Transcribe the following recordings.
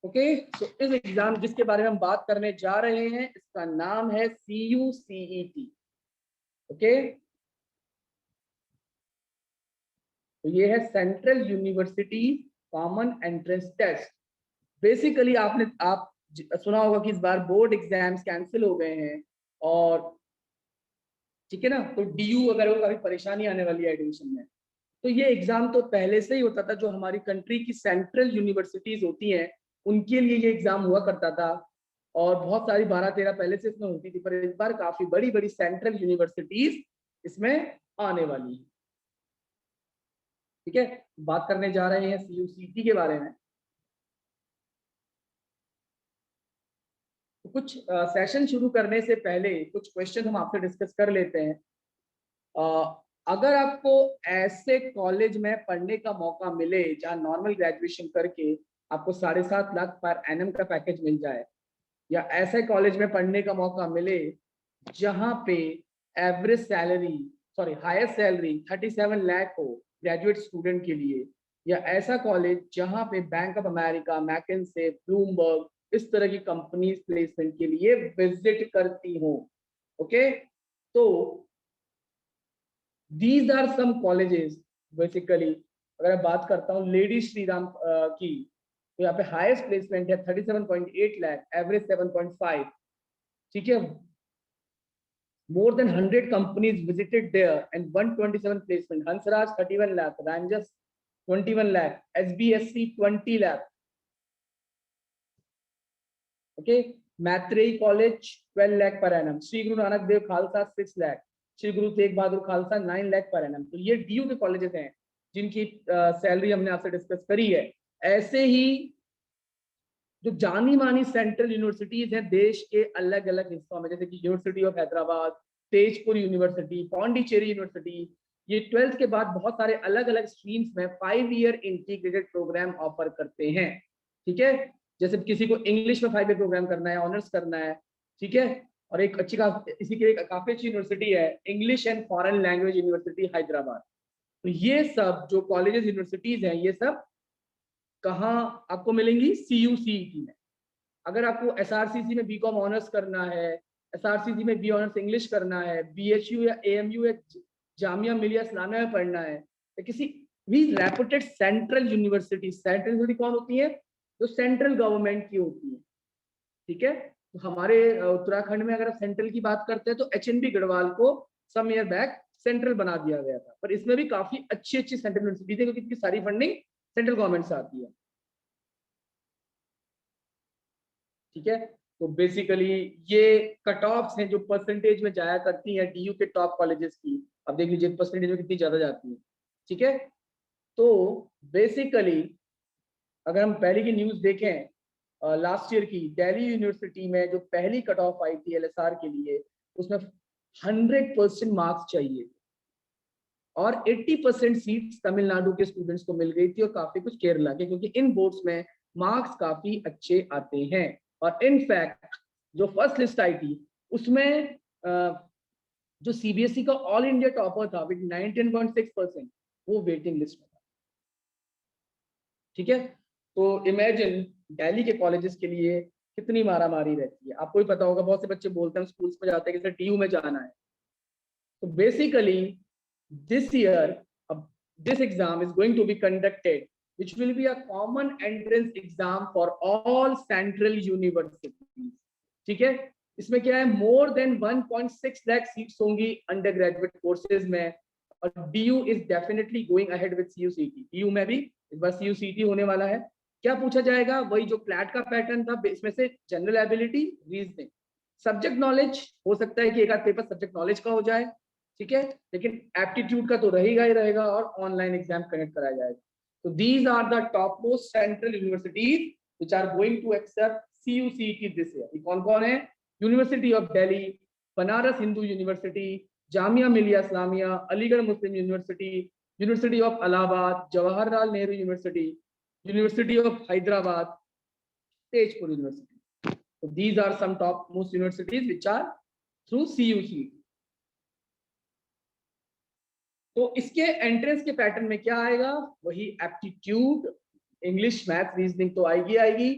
Okay, सो इस exam जिसके बारे में हम बात करने जा रहे हैं इसका नाम है CUCET। ओके, तो ये है central university common entrance test. Basically आप सुना होगा कि इस बार बोर्ड एग्जाम्स कैंसिल हो गए हैं और ठीक है ना, तो DU वगैरह को काफी परेशानी आने वाली है एडमिशन में। तो ये एग्जाम तो पहले से ही होता था, जो हमारी कंट्री की सेंट्रल यूनिवर्सिटीज होती हैं उनके लिए ये एग्जाम हुआ करता था और बहुत सारी 12-13 पहले से इसमें होती थी, पर इस बार काफी बड़ी बड़ी सेंट्रल यूनिवर्सिटीज इसमें आने वाली है। ठीक है, बात करने जा रहे हैं CUCET के बारे में। तो कुछ सेशन शुरू करने से पहले कुछ क्वेश्चन हम आपसे डिस्कस कर लेते हैं। अगर आपको ऐसे कॉलेज में पढ़ने का मौका मिले जहां नॉर्मल ग्रेजुएशन करके आपको 7.5 लाख पर एनम का पैकेज मिल जाए, या ऐसे कॉलेज में पढ़ने का मौका मिले जहां पे average salary highest salary 37 lakh हो ग्रेजुएट स्टूडेंट के लिए, या ऐसा कॉलेज जहां पे bank of America, McKinsey, Bloomberg इस तरह की कंपनीज प्लेसमेंट के लिए विजिट करती हो। ओके, तो these are some colleges. Basically अगर मैं बात करता हूँ लेडी श्रीराम की, तो यहाँ पे हाईएस्ट प्लेसमेंट है 37.8 लाख, एवरेज 7.5। ठीक है, more than 100 companies visited there and 127 placement. Hansraj 31 lakh, Ranjas 21 lakh, SBSC 20 lakh. Okay, Matrei College 12 lakh per annum, Sri Guru Nanak Dev Khalsa 6 lakh, Sri Guru Tegh Bahadur Khalsa 9 lakh per annum। तो ये DU के colleges हैं जिनकी salary हमने आपसे discuss करी है। ऐसे ही जो जानी मानी सेंट्रल यूनिवर्सिटीज हैं देश के अलग अलग हिस्सों में, जैसे कि university of Hyderabad, Tezpur university, Pondicherry university, ये 12th के बाद बहुत सारे अलग अलग स्ट्रीम्स में 5 ईयर इंटीग्रेटेड प्रोग्राम ऑफर करते हैं। ठीक है, जैसे किसी को इंग्लिश में 5 ईयर प्रोग्राम करना है, ऑनर्स करना है। ठीक है, और एक अच्छी इसी की एक काफी अच्छी यूनिवर्सिटी है English and foreign language university Hyderabad. तो ये सब जो कॉलेजेस यूनिवर्सिटीज हैं ये सब कहाँ आपको मिलेंगी? CUCET में। अगर आपको SRCC में BCom ऑनर्स करना है, SRCC में B ऑनर्स इंग्लिश करना है, BHU या AMU या जामिया मिलिया इस्लामिया में पढ़ना है, तो किसी भी रेपुटेड सेंट्रल यूनिवर्सिटी कौन होती है? जो सेंट्रल गवर्नमेंट की होती है। ठीक है, तो हमारे उत्तराखंड में अगर आप सेंट्रल की बात करते हैं तो HNB गढ़वाल को सम ईयर बैक सेंट्रल बना दिया गया था, पर इसमें भी काफी अच्छी अच्छी सेंट्रल यूनिवर्सिटी थी क्योंकि इनकी सारी फंडिंग सेंट्रल गवर्नमेंट से आती है। ठीक है, तो बेसिकली ये कट ऑफ्स हैं जो परसेंटेज में जाया करती हैं DU के टॉप कॉलेजेस की। अब देख लीजिए परसेंटेज में कितनी ज्यादा जाती है। ठीक है, तो बेसिकली अगर हम पहले की न्यूज देखें, लास्ट ईयर की दिल्ली यूनिवर्सिटी में जो पहली कट ऑफ आई थी LSR के लिए, उसमें 100% मार्क्स चाहिए और 80% सीट्स तमिलनाडु के स्टूडेंट्स को मिल गई थी और काफी कुछ केरला के, क्योंकि इन बोर्ड्स में मार्क्स काफी अच्छे आते हैं। और इनफैक्ट जो फर्स्ट लिस्ट आई थी उसमें जो CBSE का ऑल इंडिया टॉपर था विद 19.6%, वो वेटिंग लिस्ट में था। ठीक है, तो इमेजिन दिल्ली के कॉलेजेस के लिए कितनी मारामारी रहती है। आपको भी पता होगा, बहुत से बच्चे बोलते हैं स्कूल्स में जाते हैं कि सर DU में जाना है। तो basically this year this exam is going to be conducted, which will be a common entrance exam for all central universities। ठीक है, इसमें क्या है, मोर देन 1.6 लाख सीट्स होंगी अंडर ग्रेजुएट कोर्सेज में, और DU is definitely going ahead with CUCET। DU में भी इस बार CUCET होने वाला है। क्या पूछा जाएगा? वही जो क्लैट का पैटर्न था, इसमें से general ability, reasoning, subject knowledge. हो सकता है कि एक आध पेपर सब्जेक्ट नॉलेज का हो जाए, ठीक है, लेकिन एप्टीट्यूड का तो रहेगा ही रहेगा, और ऑनलाइन एग्जाम कनेक्ट कराया जाएगा। तो these are the topmost central universities which are going to accept CUCET this year. ये कौन कौन है? University of Delhi, Banaras Hindu university, Jamia Millia Islamia, Aligarh Muslim university, university of Allahabad, Jawaharlal Nehru university, university of Hyderabad, Tezpur university. So these are some top most universities which are through CUCET। तो इसके entrance के pattern में क्या आएगा? वही एप्टीट्यूड, इंग्लिश, मैथ, रीजनिंग तो आएगी।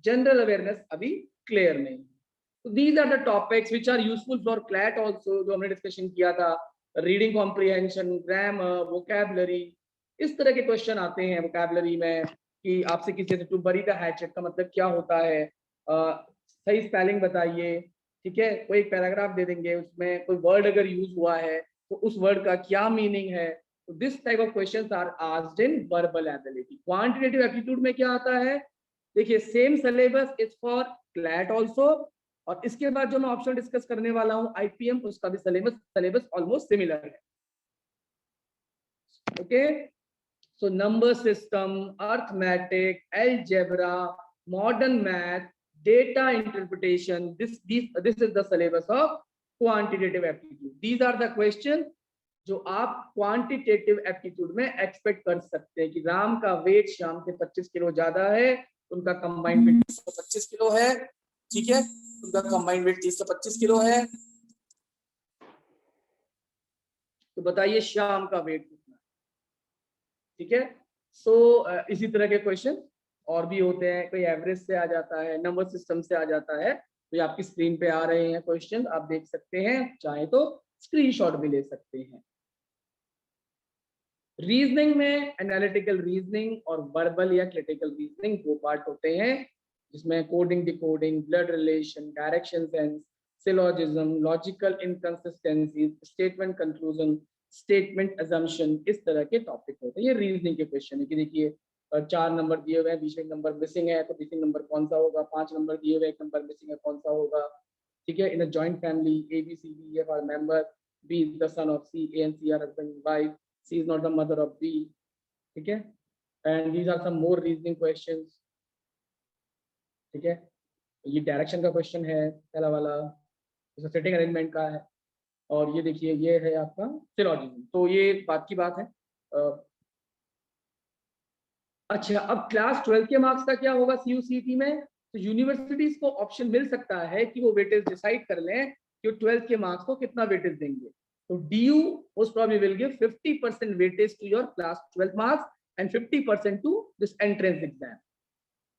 जनरल अवेयरनेस अभी क्लियर नहीं। तो these are the topics which are useful for CLAT also, जो हमने डिस्कशन किया था। रीडिंग कॉम्प्रिहेंशन, ग्रामर, वोकैबुलरी, इस तरह के क्वेश्चन आते हैं वोकैबुलरी में कि आपसे किसी से टू बरी द हैचेट का मतलब क्या होता है, सही स्पेलिंग बताइए, ठीक है। कोई एक पैराग्राफ दे देंगे, उसमें कोई वर्ड अगर यूज हुआ है तो उस वर्ड का क्या मीनिंग है। तो this type of questions are asked in verbal ability. Quantitative aptitude में क्या आता है, देखिए same syllabus is for CLAT also, और इसके बाद जो मैं ऑप्शन डिस्कस करने वाला हूं आईपीएम, उसका भी सिलेबस ऑलमोस्ट सिमिलर है। Okay, so number system, arithmetic, algebra, modern math, data interpretation, this is the syllabus of quantitative aptitude. These are the questions जो आप क्वांटिटेटिव एप्टीट्यूड में एक्सपेक्ट कर सकते हैं कि राम का वेट श्याम से 25 किलो ज्यादा है, उनका कंबाइंड वेट 325 किलो है, ठीक है, उनका कंबाइंड वेट 325 किलो है, तो बताइए श्याम का वेट कितना है, ठीक है। सो इसी तरह के क्वेश्चन और भी होते हैं, कोई एवरेज से आ जाता है, नंबर सिस्टम से आ जाता है। तो ये आपकी स्क्रीन पे आ रहे हैं क्वेश्चन, आप देख सकते हैं, चाहे तो स्क्रीनशॉट भी ले सकते हैं। रीजनिंग में एनालिटिकल रीजनिंग और वर्बल या क्रिटिकल रीजनिंग दो पार्ट होते हैं, जिसमें coding, decoding, blood relation, direction sense, syllogism, logical inconsistencies, statement conclusion, statement assumption, इस तरह के टॉपिक होते हैं। ये रीजनिंग के क्वेश्चन है कि देखिए 4 नंबर दिए हुए हैं, बीच में नंबर मिसिंग है, तो मिसिंग नंबर कौन सा होगा, 5 नंबर दिए हुए, 1 नंबर मिसिंग है, कौन सा होगा, ठीक है। In a joint family A B C D F are member, B is the son of C, A and C are husband and wife, C is not the mother of B, ठीक है। And these are some more reasoning questions, ठीक है। ये direction का question है पहला वाला, जैसे सेटिंग अरेंजमेंट का है, और ये देखिए ये है आपका सिलोजिज्म। तो ये बात की बात है। अच्छा, अब क्लास 12 के मार्क्स का क्या होगा CUCT में, तो यूनिवर्सिटीज को ऑप्शन मिल सकता है कि वो वेटेज डिसाइड कर लें कि 12 के मार्क्स को कितना वेटेज देंगे। तो DU most probably will give 50% weightage to your class 12 marks and 50% to this entrance exam.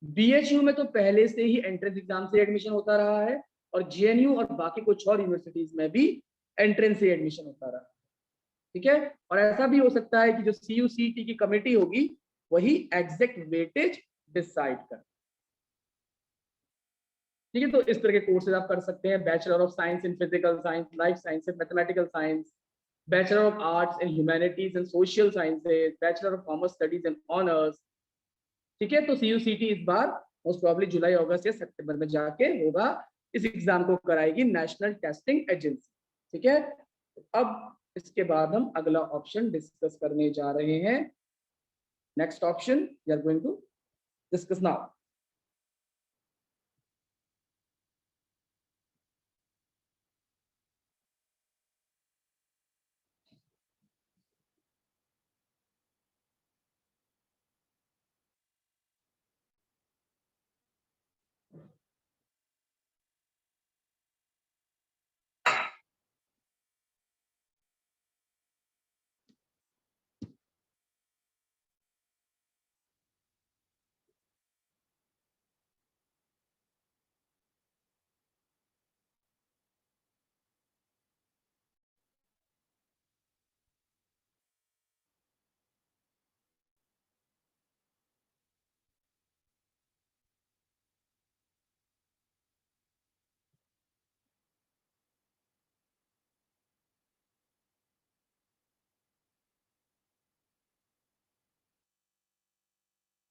BHU में तो पहले से ही एंट्रेंस एग्जाम से एडमिशन होता रहा है, और JNU और बाकी कुछ और यूनिवर्सिटीज में भी एंट्रेंस से एडमिशन होता रहा, ठीक है। और ऐसा भी हो सकता है कि जो CUCT की कमेटी होगी वही एग्जैक्ट वेटेज डिसाइड कर, ठीक है। तो इस तरह के कोर्सेज आप कर सकते हैं, bachelor of science in physical science, life sciences, mathematical science, bachelor of arts in humanities and social sciences, bachelor of commerce studies and honours, ठीक है। तो CUCT इस बार मोस्ट प्रोबेबली जुलाई, अगस्त या सितंबर में जाके होगा, इस एग्जाम को कराएगी नेशनल टेस्टिंग एजेंसी, ठीक है। अब इसके बाद हम अगला ऑप्शन डिस्कस करने जा रहे हैं। Next option we are going to discuss now.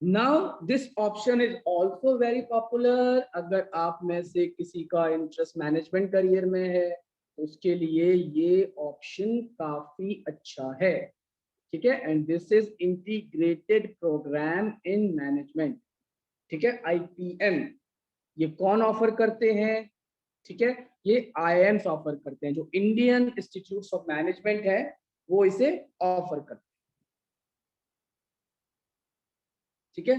Now this option is also very popular. अगर आप में से किसी का इंटरेस्ट मैनेजमेंट करियर में है तो उसके लिए ये ऑप्शन काफी अच्छा है, ठीक है। And this is integrated programme in management, ठीक है, IPM। ये कौन ऑफर करते हैं, ठीक है, ये IIMs ऑफर करते हैं, जो इंडियन इंस्टीट्यूट ऑफ मैनेजमेंट है वो इसे ऑफर करते हैं, ठीक है।